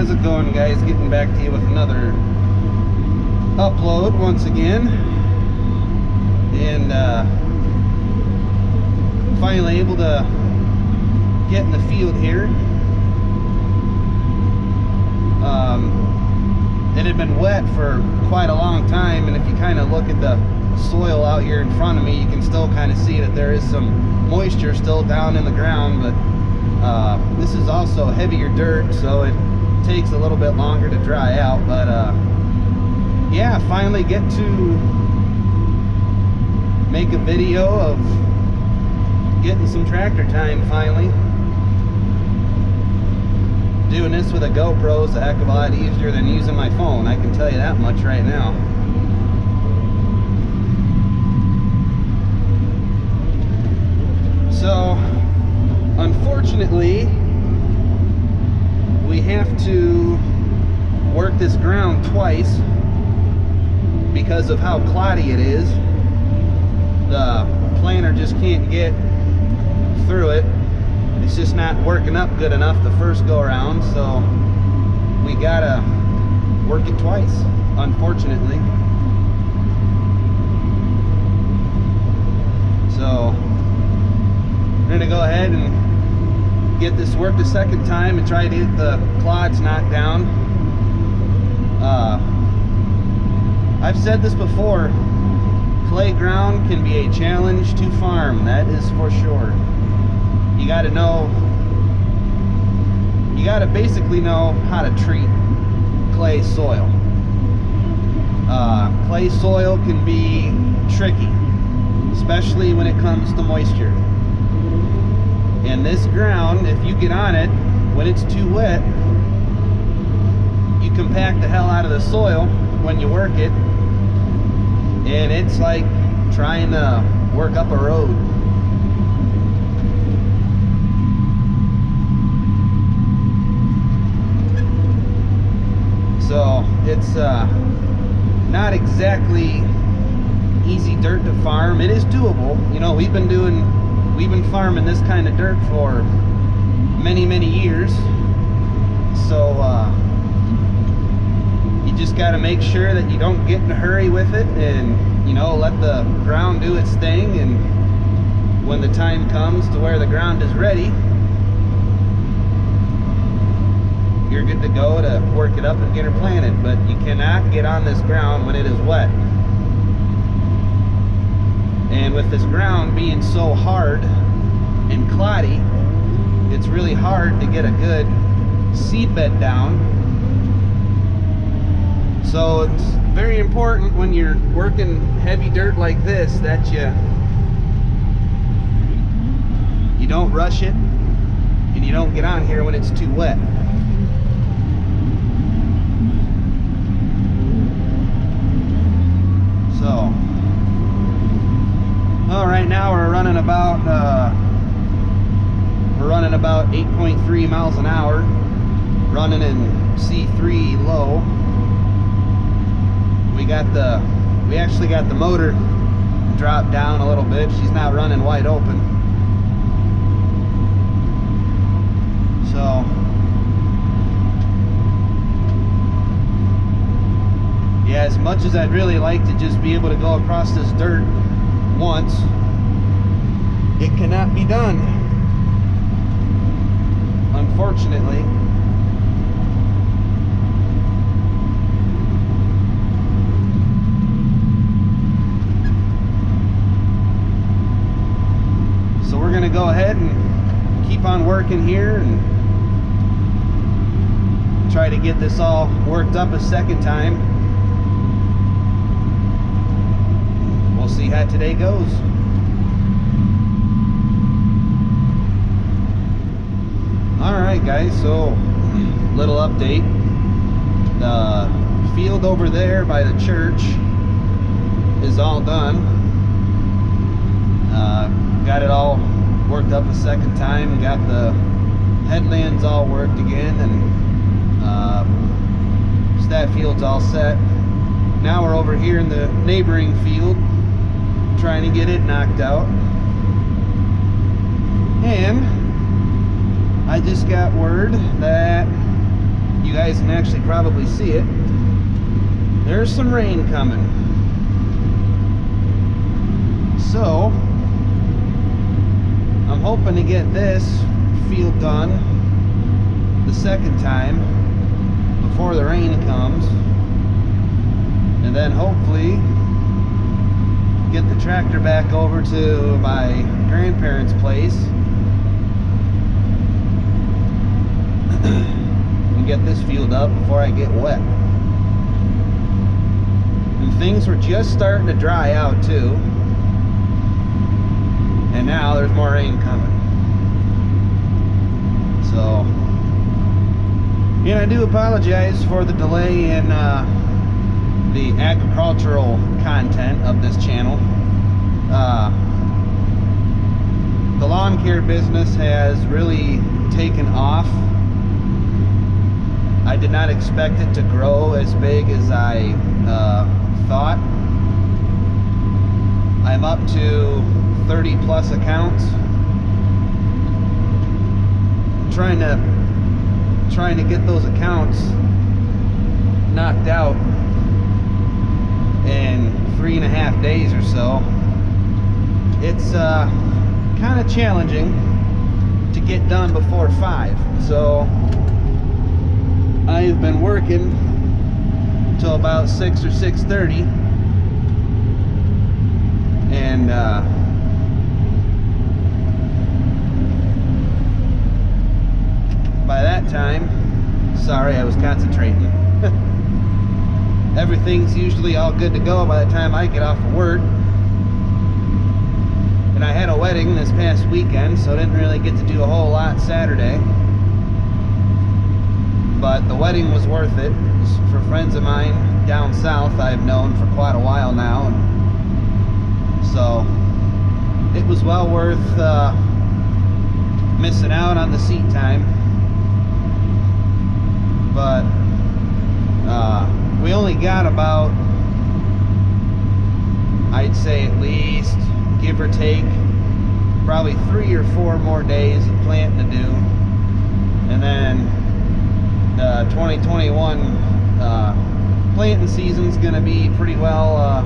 How's it going, guys? Getting back to you with another upload once again, and finally able to get in the field here. It had been wet for quite a long time, and if you kind of look at the soil out here in front of me, you can still kind of see that there is some moisture still down in the ground, but this is also heavier dirt, so it takes a little bit longer to dry out. But yeah, finally get to make a video of getting some tractor time finally. Doing this with a GoPro is a heck of a lot easier than using my phone, I can tell you that much right now. So unfortunately, we have to work this ground twice because of how cloddy it is. The planter just can't get through it. It's just not working up good enough the first go around, so we gotta work it twice, unfortunately. So we're gonna go ahead and get this worked a second time and try to get the clods knocked down. I've said this before, clay ground can be a challenge to farm, that is for sure. You gotta know, you gotta basically know how to treat clay soil. Clay soil can be tricky, especially when it comes to moisture. And this ground, if you get on it when it's too wet, you compact the hell out of the soil when you work it, and it's like trying to work up a road. So it's not exactly easy dirt to farm. It is doable. You know, we've been farming this kind of dirt for many years. So you just got to make sure that you don't get in a hurry with it, and you know, let the ground do its thing, and when the time comes to where the ground is ready, you're good to go to work it up and get her planted. But you cannot get on this ground when it is wet. And with this ground being so hard and cloddy, it's really hard to get a good seed bed down. So it's very important when you're working heavy dirt like this that you don't rush it, and you don't get on here when it's too wet. So, well, right now we're running about 8.3 miles an hour, running in C3 low. We actually got the motor dropped down a little bit. She's not running wide open. So yeah, as much as I'd really like to just be able to go across this dirt once, it cannot be done, unfortunately. So we're gonna go ahead and keep on working here and try to get this all worked up a second time. We'll see how today goes. Alright guys, so little update. The field over there by the church is all done. Got it all worked up a second time, got the headlands all worked again, and that field's all set. Now we're over here in the neighboring field trying to get it knocked out. And I just got word that you guys can actually probably see it. There's some rain coming. So I'm hoping to get this field done the second time before the rain comes, and then hopefully get the tractor back over to my grandparents' place and get this field up before I get wet. And things were just starting to dry out too, and now there's more rain coming. So, and I do apologize for the delay in the agricultural content of this channel. The lawn care business has really taken off. I did not expect it to grow as big as I thought. I'm up to 30 plus accounts. Trying to get those accounts knocked out in 3.5 days or so. It's kind of challenging to get done before 5. So I've been working till about 6 or 6:30, and by that time, sorry, I was concentrating. Everything's usually all good to go by the time I get off of work. And I had a wedding this past weekend, so I didn't really get to do a whole lot Saturday. But the wedding was worth it. It was for friends of mine down south I've known for quite a while now. And so it was well worth missing out on the seat time. But we only got about, I'd say at least, give or take, probably 3 or 4 more days of planting to do, and then the 2021 planting season's going to be pretty well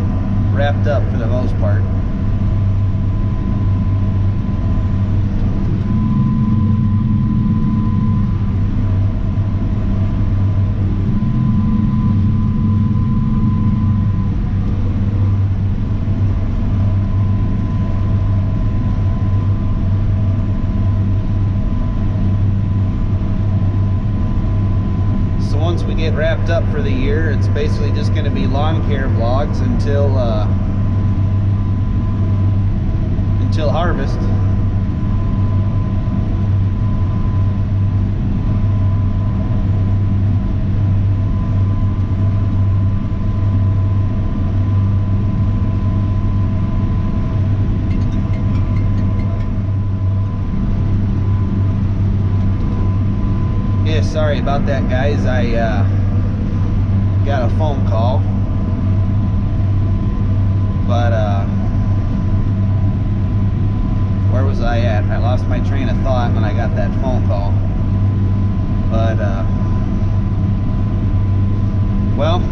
wrapped up for the most part. Get wrapped up for the year, it's basically just going to be lawn care vlogs until harvest. Yeah, sorry about that, guys. I got a phone call, but where was I at? I lost my train of thought when I got that phone call. But well,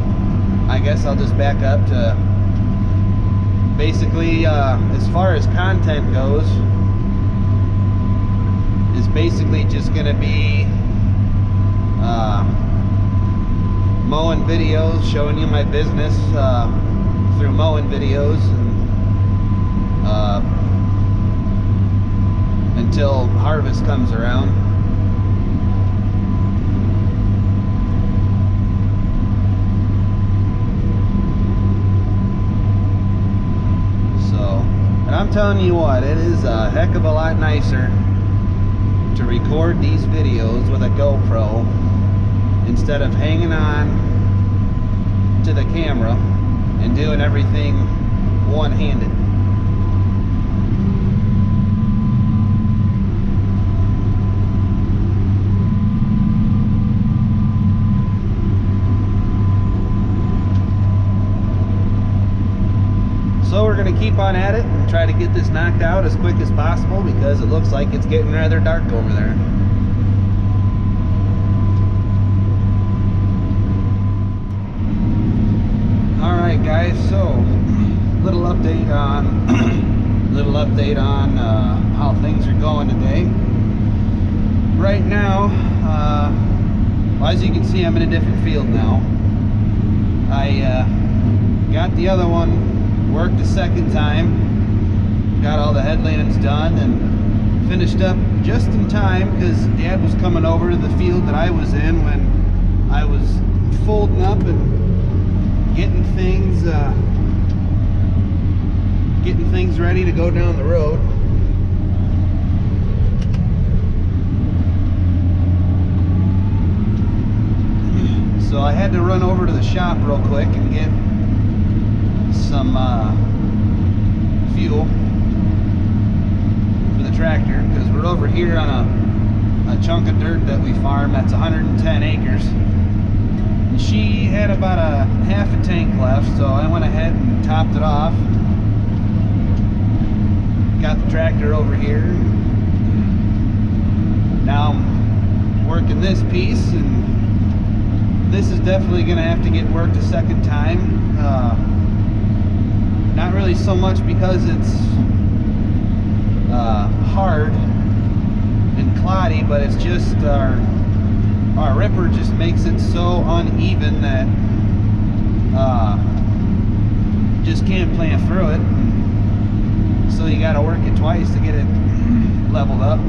I guess I'll just back up to basically as far as content goes, is basically just going to be mowing videos, showing you my business through mowing videos, and, until harvest comes around. So, and I'm telling you what, it is a heck of a lot nicer to record these videos with a GoPro instead of hanging on to the camera and doing everything one-handed. So we're going to keep on at it and try to get this knocked out as quick as possible, because it looks like it's getting rather dark over there. guys, so little update on how things are going today. Right now, well, as you can see, I'm in a different field now. I got the other one worked a second time, got all the headlands done and finished up just in time because Dad was coming over to the field that I was in when I was folding up and getting things ready to go down the road. So I had to run over to the shop real quick and get some fuel for the tractor, because we're over here on a chunk of dirt that we farm that's 110 acres. And she had about a half a tank left, so I went ahead and topped it off. Got the tractor over here. Now I'm working this piece, and this is definitely going to have to get worked a second time. Not really so much because it's hard and cloddy, but it's just our ripper just makes it so uneven that just can't plant through it. So you got to work it twice to get it leveled up.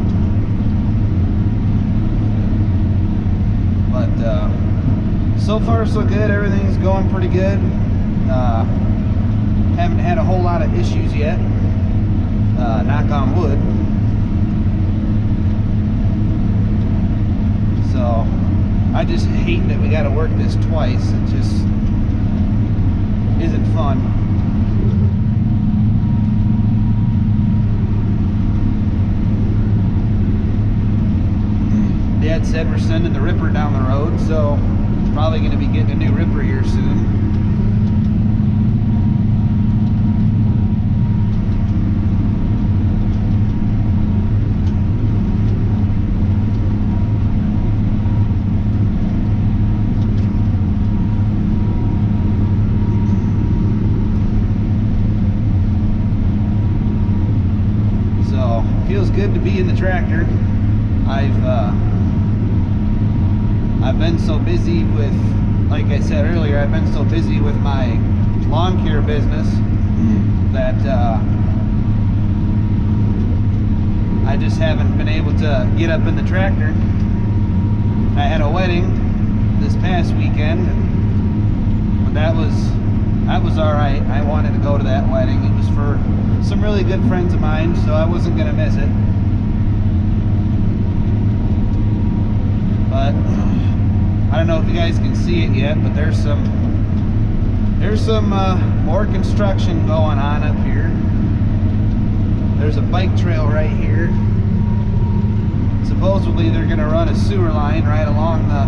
But so far so good. Everything's going pretty good. Haven't had a whole lot of issues yet. Knock on wood. So I just hate that we got to work this twice. It just isn't fun. Dad said we're sending the ripper down the road, so probably going to be getting a new ripper here soon. So feels good to be in the tractor. I've been so busy with, like I said earlier, I've been so busy with my lawn care business that I just haven't been able to get up in the tractor. I had a wedding this past weekend, but that was all right. I wanted to go to that wedding. It was for some really good friends of mine, so I wasn't gonna miss it. But I don't know if you guys can see it yet, but there's some more construction going on up here. There's a bike trail right here. Supposedly they're going to run a sewer line right along the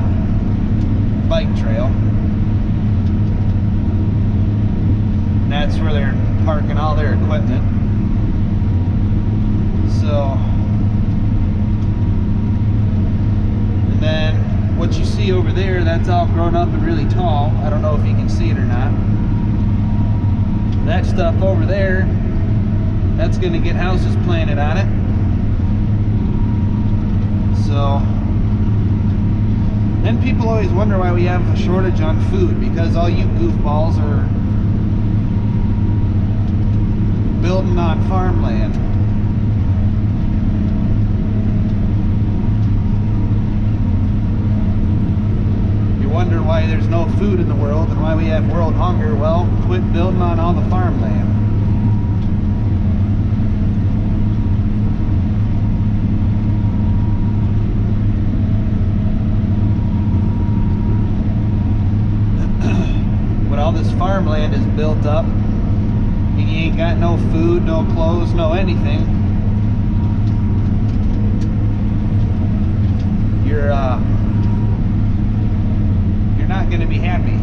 bike trail. And that's where they're parking all their equipment. So, and then what you see over there, that's all grown up and really tall. I don't know if you can see it or not. That stuff over there, that's going to get houses planted on it. So, then people always wonder why we have a shortage on food, because all you goofballs are building on farmland. Wonder why there's no food in the world and why we have world hunger. Well, quit building on all the farmland. When all this farmland is built up and you ain't got no food, no clothes, no anything, you're not going to be happy.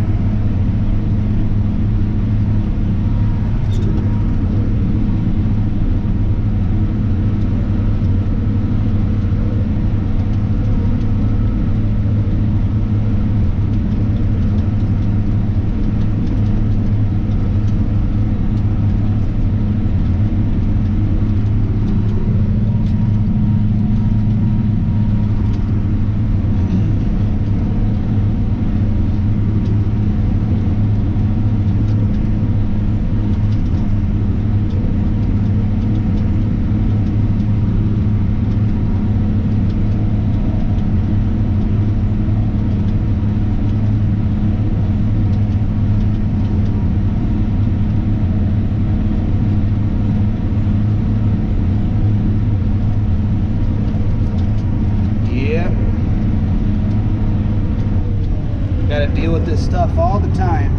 with this stuff all the time.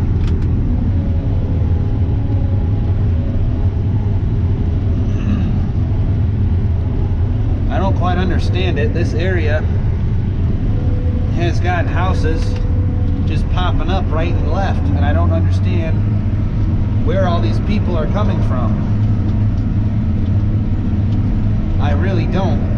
I don't quite understand it. This area has got houses just popping up right and left, and I don't understand where all these people are coming from. I really don't.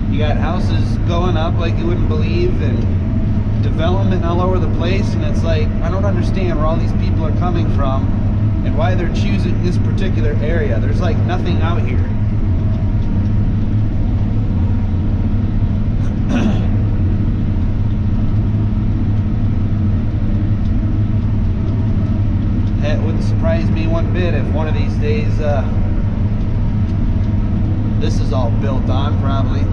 You got houses going up like you wouldn't believe, and development all over the place, and it's like, I don't understand where all these people are coming from and why they're choosing this particular area. There's like nothing out here. It wouldn't surprise me one bit if one of these days this is all built on, probably.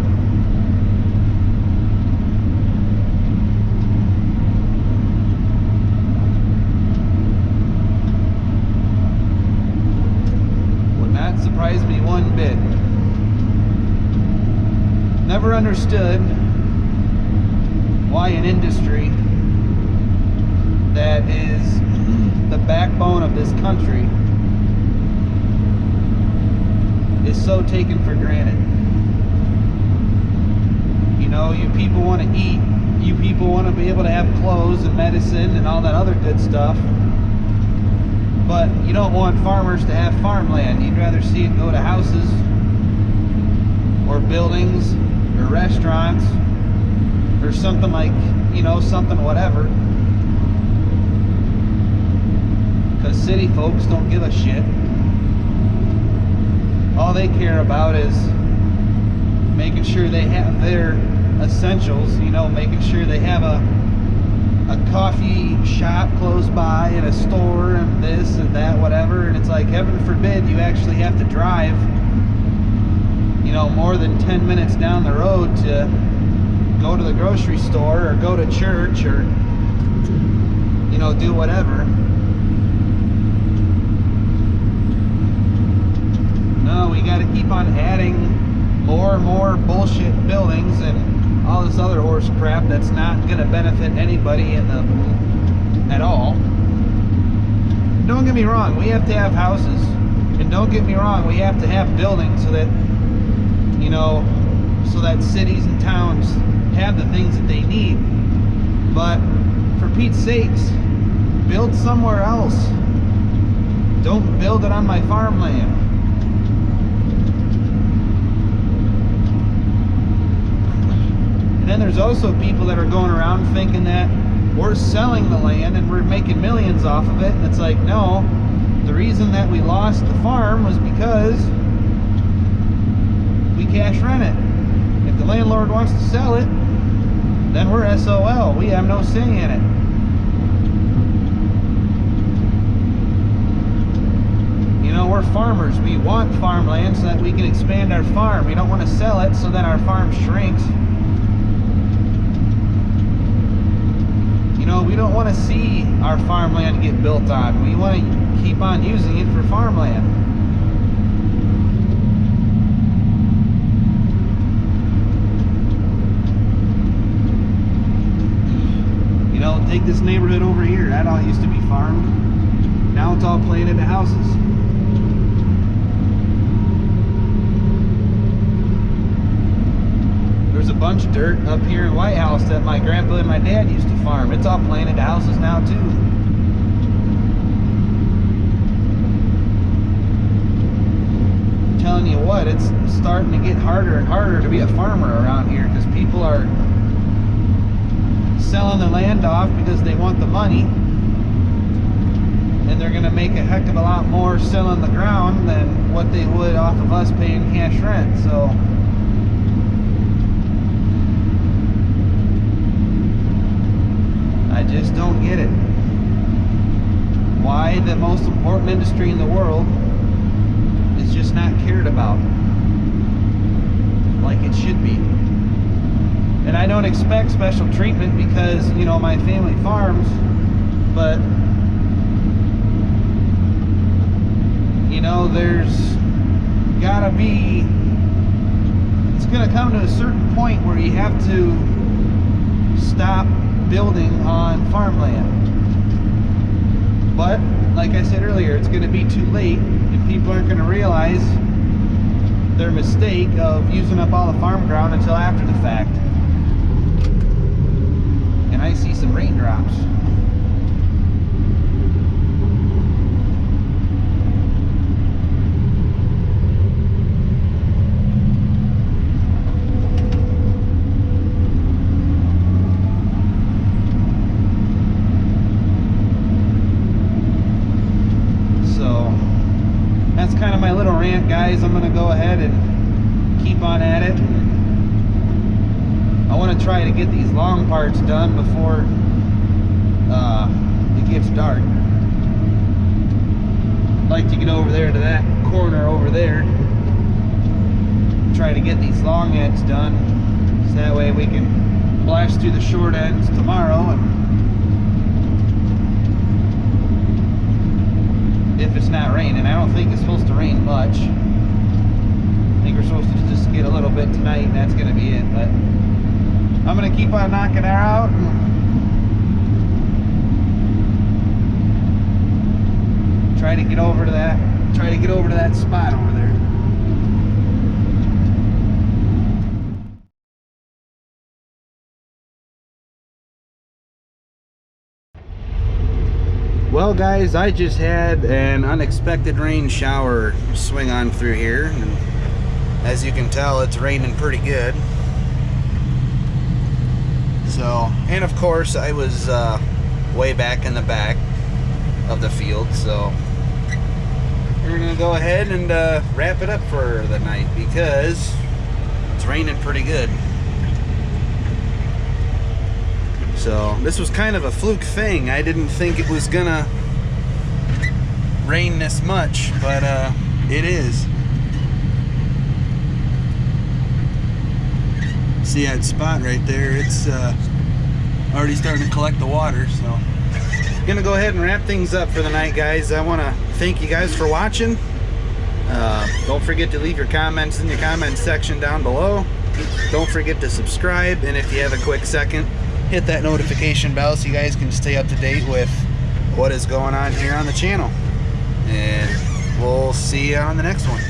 Would not surprise me one bit. Never understood why an industry that is the backbone of this country is so taken for granted. You know, you people want to eat, you people want to be able to have clothes and medicine and all that other good stuff, but you don't want farmers to have farmland. You'd rather see it go to houses or buildings or restaurants or something like, you know, something whatever. Because city folks don't give a shit. All they care about is making sure they have their essentials, you know, making sure they have a coffee shop close by and a store and this and that, whatever. And it's like, heaven forbid you actually have to drive, you know, more than 10 minutes down the road to go to the grocery store or go to church or, you know, do whatever. No, we got to keep on adding more and more bullshit buildings and all this other horse crap that's not going to benefit anybody at all. Don't get me wrong, we have to have houses, and don't get me wrong, we have to have buildings so that, you know, so that cities and towns have the things that they need. But for Pete's sakes, build somewhere else. Don't build it on my farmland. And then there's also people that are going around thinking that we're selling the land and we're making millions off of it. And it's like, no, the reason that we lost the farm was because we cash rent it. If the landlord wants to sell it, then we're SOL. We have no say in it. You know, we're farmers. We want farmland so that we can expand our farm. We don't want to sell it so that our farm shrinks. You know, we don't want to see our farmland get built on. We want to keep on using it for farmland. You know, take this neighborhood over here. That all used to be farmed. Now it's all planted houses. There's a bunch of dirt up here in White House that my grandpa and my dad used to farm. It's all planted houses now too. I'm telling you what, it's starting to get harder and harder to be a farmer around here because people are selling the land off because they want the money, and they're going to make a heck of a lot more selling the ground than what they would off of us paying cash rent. So I just don't get it. Why the most important industry in the world is just not cared about like it should be. And I don't expect special treatment because, you know, my family farms, but, you know, there's gotta be, it's gonna come to a certain point where you have to stop building on farmland. But like I said earlier, it's going to be too late, and people aren't going to realize their mistake of using up all the farm ground until after the fact. And I see some raindrops. Kind of my little rant, guys. I'm gonna go ahead and keep on at it. I want to try to get these long parts done before it gets dark. I'd like to get over there to that corner over there, try to get these long ends done, so that way we can blast through the short ends tomorrow. And if it's not raining, I don't think it's supposed to rain much. I think we're supposed to just get a little bit tonight, and that's going to be it. But I'm going to keep on knocking her out. And try to get over to that. Try to get over to that spot over there. Well, guys, I just had an unexpected rain shower swing on through here, and as you can tell, it's raining pretty good. So, and of course, I was way back in the back of the field, so we're gonna go ahead and wrap it up for the night because it's raining pretty good. So this was kind of a fluke thing. I didn't think it was gonna rain this much, but it is. See that spot right there? It's already starting to collect the water. So gonna go ahead and wrap things up for the night, guys. I want to thank you guys for watching. Don't forget to leave your comments in the comment section down below. Don't forget to subscribe, and if you have a quick second, hit that notification bell so you guys can stay up to date with what is going on here on the channel. And we'll see you on the next one.